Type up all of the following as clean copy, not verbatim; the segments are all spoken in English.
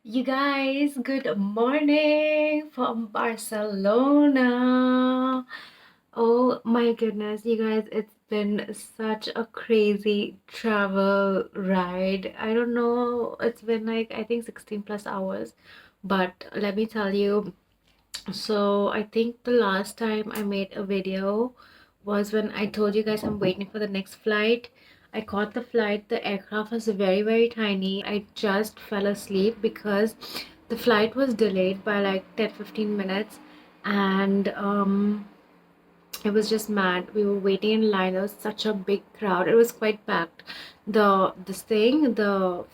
You guys, good morning from Barcelona. Oh my goodness, you guys, it's been such a crazy travel ride. I don't know, it's been like I think 16 plus hours, but let me tell you. So I think the last time I made a video was when I told you guys I'm waiting for the next flight. I caught the flight. The aircraft was very, very tiny. I just fell asleep because the flight was delayed by like 10-15 minutes, and it was just mad. We were waiting in line. There was such a big crowd. It was quite packed. The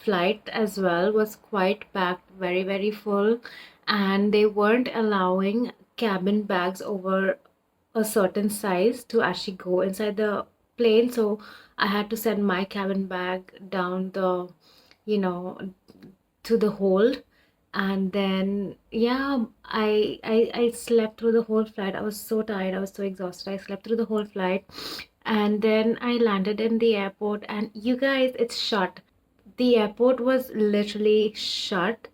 flight as well was quite packed, very, very full, and they weren't allowing cabin bags over a certain size to actually go inside the plane. So I had to send my cabin bag down you know, to the hold. And then yeah, I slept through the whole flight. I was so tired, I was so exhausted. I slept through the whole flight, and then I landed in the airport, and you guys, it's shut. The airport was literally shut,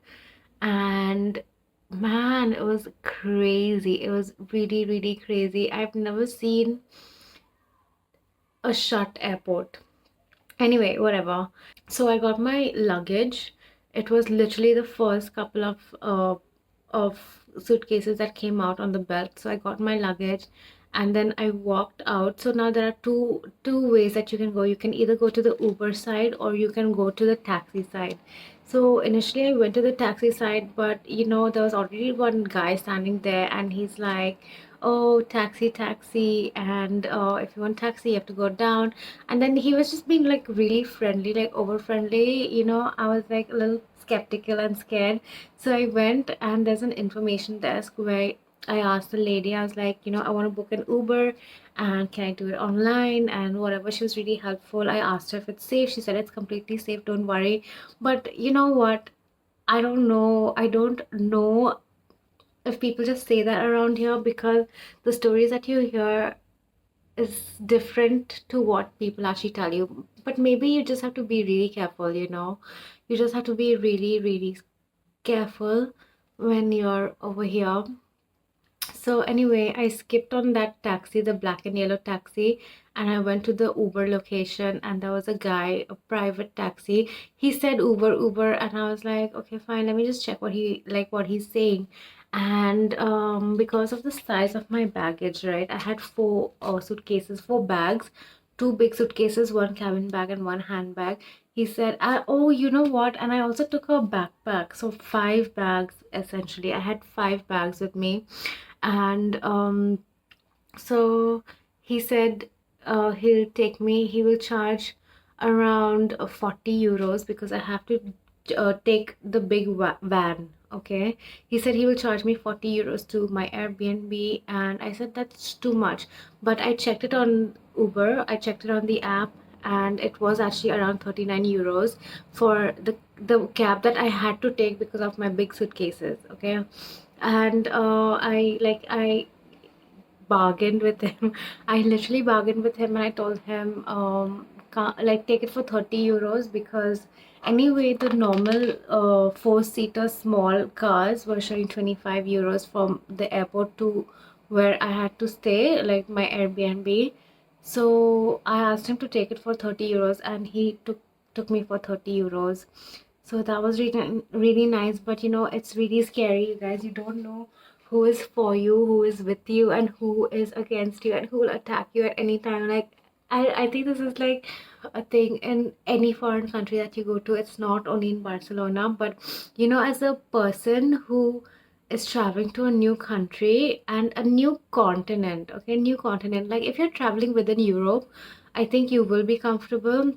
and man, it was crazy. It was really, really crazy. I've never seen a shut airport. Anyway, whatever. So I got my luggage. It was literally the first couple of suitcases that came out on the belt. So I got my luggage, and then I walked out. So now there are two ways that you can go. You can either go to the Uber side or you can go to the taxi side. So initially I went to the taxi side, but there was already one guy standing there, and he's like, "Oh, taxi, taxi, and if you want taxi, you have to go down." And then he was just being like really friendly, like over friendly. I was like a little skeptical and scared. So I went, and there's an information desk where I asked the lady, I was like, I want to book an Uber, and can I do it online and whatever. She was really helpful. I asked her if it's safe. She said it's completely safe, don't worry. But you know what? I don't know if people just say that around here, because the stories that you hear is different to what people actually tell you. But maybe you just have to be really careful. You just have to be really, really careful when you're over here. So anyway, I skipped on that taxi, the black and yellow taxi, and I went to the Uber location, and there was a guy, a private taxi. He said Uber, Uber, and I was like, okay, fine, let me just check what he's saying. And because of the size of my baggage, right, I had four suitcases, four bags, two big suitcases, one cabin bag, and one handbag. He said, oh, you know what? And I also took a backpack, so five bags essentially. I had five bags with me, and so he said he will charge around 40 euros because I have to take the big van. Okay, he said he will charge me 40 euros to my Airbnb, and I said that's too much. But I checked it on Uber, I checked it on the app, and it was actually around 39 euros for the cab that I had to take because of my big suitcases. Okay, and I bargained with him. I literally bargained with him, and I told him, like, take it for 30 euros, because anyway, the normal four-seater small cars were showing 25 euros from the airport to where I had to stay, like my Airbnb. So I asked him to take it for 30 euros, and he took me for 30 euros. So that was really, really nice. But it's really scary, you guys. You don't know who is for you, who is with you, and who is against you, and who will attack you at any time. Like, I think this is like a thing in any foreign country that you go to. It's not only in Barcelona, but as a person who is traveling to a new country and a new continent, okay, new continent. Like, if you're traveling within Europe, I think you will be comfortable.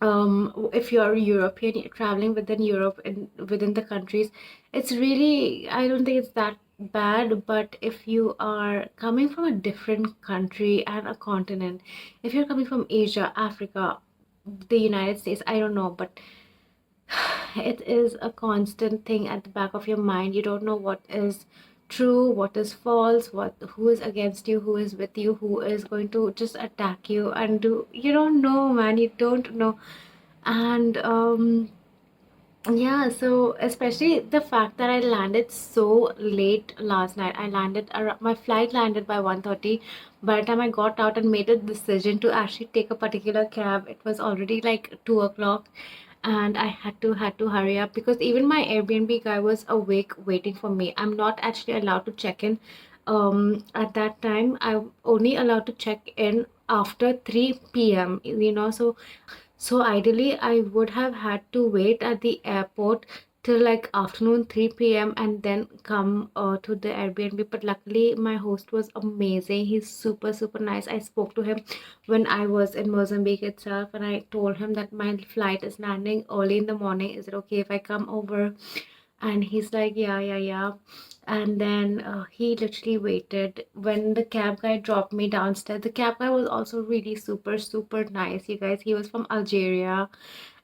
If you're European, you're traveling within Europe and within the countries, it's really, I don't think it's that bad. But if you are coming from a different country and a continent, if you're coming from Asia, Africa, the United States, I don't know, but it is a constant thing at the back of your mind. You don't know what is true, what is false, who is against you, who is with you, who is going to just attack you and do, you don't know, man, you don't know. And Yeah, so especially the fact that I landed so late last night. I landed around, my flight landed by 1:30. By the time I got out and made a decision to actually take a particular cab, it was already like 2 o'clock, and I had to hurry up because even my Airbnb guy was awake waiting for me. I'm not actually allowed to check in at that time. I'm only allowed to check in after 3 p.m. So ideally, I would have had to wait at the airport till like afternoon 3 p.m. and then come to the Airbnb. But luckily, my host was amazing. He's super, super nice. I spoke to him when I was in Mozambique itself, and I told him that my flight is landing early in the morning. Is it okay if I come over? And he's like, yeah, yeah, yeah. And then he literally waited when the cab guy dropped me downstairs. The cab guy was also really super, super nice, you guys. He was from Algeria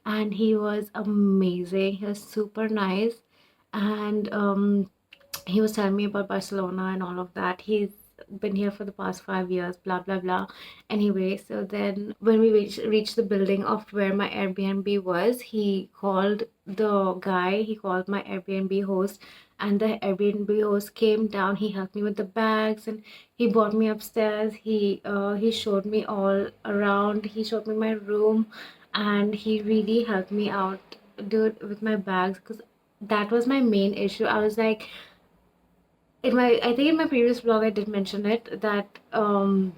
and he was amazing. He was super nice. And he was telling me about Barcelona and all of that. He's been here for the past 5 years, blah blah blah. Anyway, so then when we reached the building of where my Airbnb was, he called the guy, he called my Airbnb host, and the Airbnb host came down. He helped me with the bags and he brought me upstairs. He showed me all around. He showed me my room, and he really helped me out, dude, with my bags because that was my main issue. I was like, I think in my previous vlog I did mention it that I'm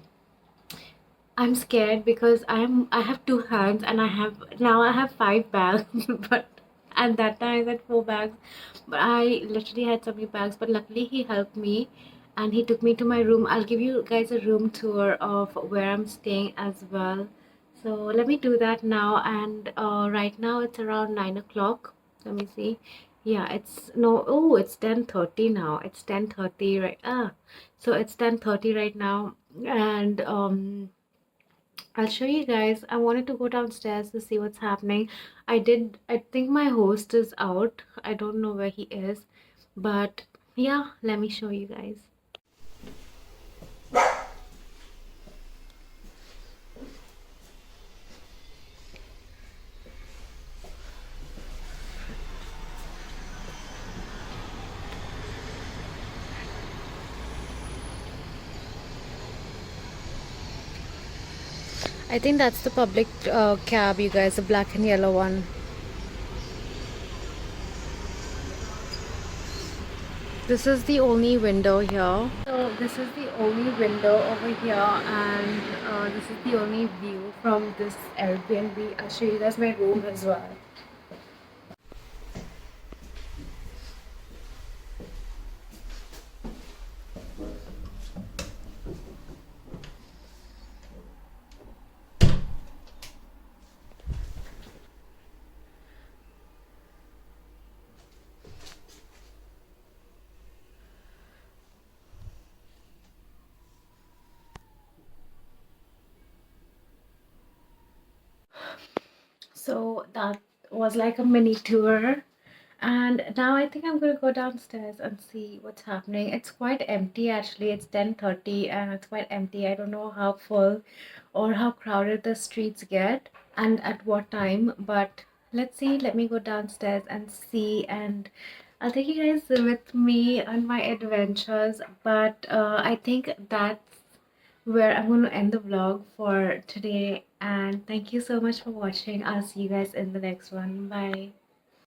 scared because I have two hands and I have 5 bags but at that time I had 4 bags, but I literally had so many bags. But luckily he helped me and he took me to my room. I'll give you guys a room tour of where I'm staying as well. So let me do that now. And right now it's around 9 o'clock. Let me see. Yeah, it's no, oh, it's 10:30 now. It's 10:30 right. So it's 10:30 right now, and I'll show you guys. I wanted to go downstairs to see what's happening. I think my host is out. I don't know where he is, but yeah, let me show you guys. I think that's the public cab, you guys, the black and yellow one. This is the only window here. So this is the only window over here, and this is the only view from this Airbnb. I'll show you guys my room as well. So that was like a mini tour. And now I think I'm gonna go downstairs and see what's happening. It's quite empty actually. It's 10:30 and it's quite empty. I don't know how full or how crowded the streets get and at what time, but let's see. Let me go downstairs and see, and I'll take you guys with me on my adventures. But I think that's where I'm going to end the vlog for today. And thank you so much for watching. I'll see you guys in the next one. Bye.